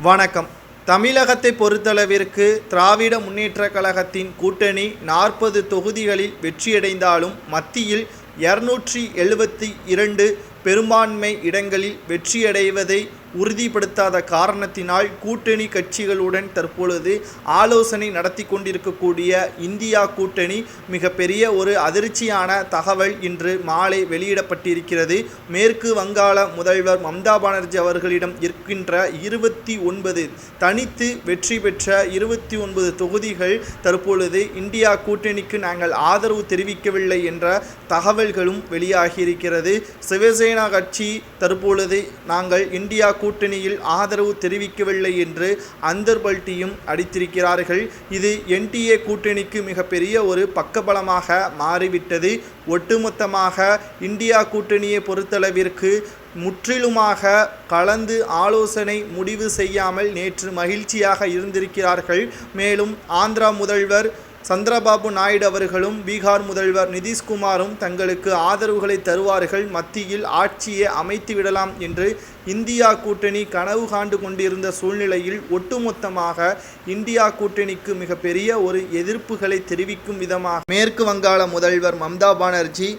வணக்கம். தமிழகத்தை பொறுத்தளவிற்கு திராவிட முன்னேற்றக் கழகத்தின் கூட்டணி 40 தொகுதிகளில் வெற்றியடைந்தாலும் மத்தியில் 272 பெரும்பான்மை இடங்களில் வெற்றியடைவதை உறுதிப்படுத்தாத காரணத்தினால் கூட்டணி கட்சிகளுடன் தற்பொழுது ஆலோசனை நடத்தி கொண்டிருக்கக்கூடிய இந்தியா கூட்டணி மிகப்பெரிய ஒரு அதிர்ச்சியான தகவல் இன்று மாலை வெளியிடப்பட்டிருக்கிறது. மேற்கு வங்காள முதல்வர் மம்தா பானர்ஜி அவர்களிடம் இருக்கின்ற 29 தனித்து வெற்றி பெற்ற 29 தொகுதிகள் தற்பொழுது இந்தியா கூட்டணிக்கு நாங்கள் ஆதரவு தெரிவிக்கவில்லை என்ற தகவல்களும் வெளியாகியிருக்கிறது. சிவசேனா கட்சி தற்பொழுது நாங்கள் இந்தியா கூட்டணியில் ஆதரவு தெரிவிக்கவில்லை என்று அந்தர்பல்ட்டியும் அடித்திருக்கிறார்கள். இது என்டிஏ கூட்டணிக்கு மிகப்பெரிய ஒரு பக்கபலமாக மாறிவிட்டது. ஒட்டுமொத்தமாக இந்தியா கூட்டணியை பொறுத்தளவிற்கு முற்றிலுமாக கலந்து ஆலோசனை முடிவு செய்யாமல் நேற்று மகிழ்ச்சியாக இருந்திருக்கிறார்கள். மேலும் ஆந்திரா முதல்வர் சந்திரபாபு நாயுடு அவர்களும் பீகார் முதல்வர் நிதிஷ்குமாரும் தங்களுக்கு ஆதரவுகளை தருவார்கள், மத்தியில் ஆட்சியை அமைத்து விடலாம் என்று இந்தியா கூட்டணி கனவு காண்டு கொண்டிருந்த சூழ்நிலையில் ஒட்டுமொத்தமாக இந்தியா கூட்டணிக்கு மிகப்பெரிய ஒரு எதிர்ப்புகளை தெரிவிக்கும் விதமாக மேற்கு வங்காள முதல்வர் மம்தா பானர்ஜி,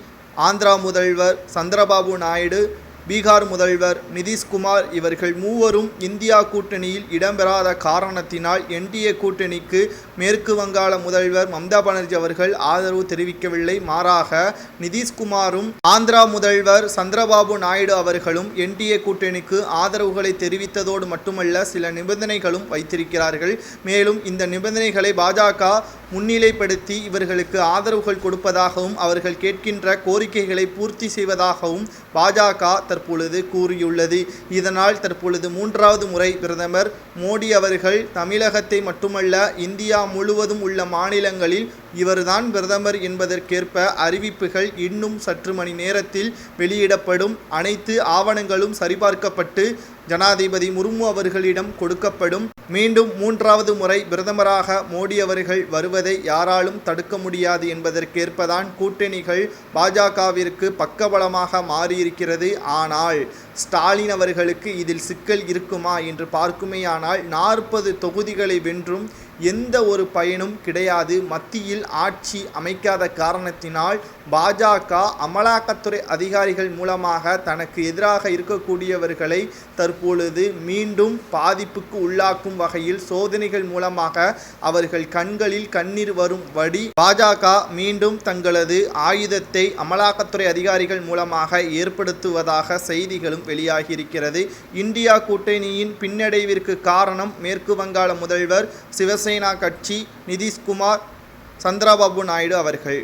ஆந்திரா முதல்வர் சந்திரபாபு நாயுடு, பீகார் முதல்வர் நிதிஷ்குமார் இவர்கள் மூவரும் இந்தியா கூட்டணியில் இடம்பெறாத காரணத்தினால் என்டிஏ கூட்டணிக்கு மேற்கு வங்காள முதல்வர் மம்தா பானர்ஜி அவர்கள் ஆதரவு தெரிவிக்கவில்லை. மாறாக நிதிஷ்குமாரும் ஆந்திரா முதல்வர் சந்திரபாபு நாயுடு அவர்களும் என்டிஏ கூட்டணிக்கு ஆதரவுகளை தெரிவித்ததோடு மட்டுமல்ல, சில நிபந்தனைகளும் வைத்திருக்கிறார்கள். மேலும் இந்த நிபந்தனைகளை பாஜக முன்னிலைப்படுத்தி இவர்களுக்கு ஆதரவுகள் கொடுப்பதாகவும் அவர்கள் கேட்கின்ற கோரிக்கைகளை பூர்த்தி செய்வதாகவும் பாஜக தற்பொழுது கூறியுள்ளது. இதனால் தற்பொழுது 3வது முறை பிரதமர் மோடி அவர்கள் தமிழகத்தை மட்டுமல்ல இந்தியா முழுவதும் உள்ள மாநிலங்களில் இவர்தான் பிரதமர் என்பதற்கேற்ப அறிவிப்புகள் இன்னும் சற்று மணி நேரத்தில் வெளியிடப்படும். அனைத்து ஆவணங்களும் சரிபார்க்கப்பட்டு ஜனாதிபதி முர்மு அவர்களிடம் கொடுக்கப்படும். மீண்டும் 3வது முறை பிரதமராக மோடி அவர்கள் வருவதை யாராலும் தடுக்க முடியாது என்பதற்கேற்பதான் கூட்டணிகள் பாஜகவிற்கு பக்கபலமாக மாறியிருக்கிறது. ஆனால் ஸ்டாலின் அவர்களுக்கு இதில் சிக்கல் இருக்குமா என்று பார்க்குமேயானால் 40 தொகுதிகளை வென்றும் எந்த ஒரு பயனும் கிடையாது. மத்தியில் ஆட்சி அமைக்காத காரணத்தினால் பாஜக அமலாக்கத்துறை அதிகாரிகள் மூலமாக தனக்கு எதிராக இருக்கக்கூடியவர்களை தற்பொழுது மீண்டும் பாதிப்புக்கு உள்ளாக்கும் வகையில் சோதனைகள் மூலமாக அவர்கள் கண்களில் கண்ணீர் வரும் வடி பாஜக மீண்டும் தங்களது ஆயுதத்தை அமலாக்கத்துறை அதிகாரிகள் மூலமாக ஏற்படுத்துவதாக செய்திகளும் வெளியாகியிருக்கிறது. இந்தியா கூட்டணியின் பின்னடைவிற்கு காரணம் மேற்கு வங்காள முதல்வர், சிவசேனா கட்சி, நிதிஷ்குமார், சந்திரபாபு நாயுடு அவர்கள்.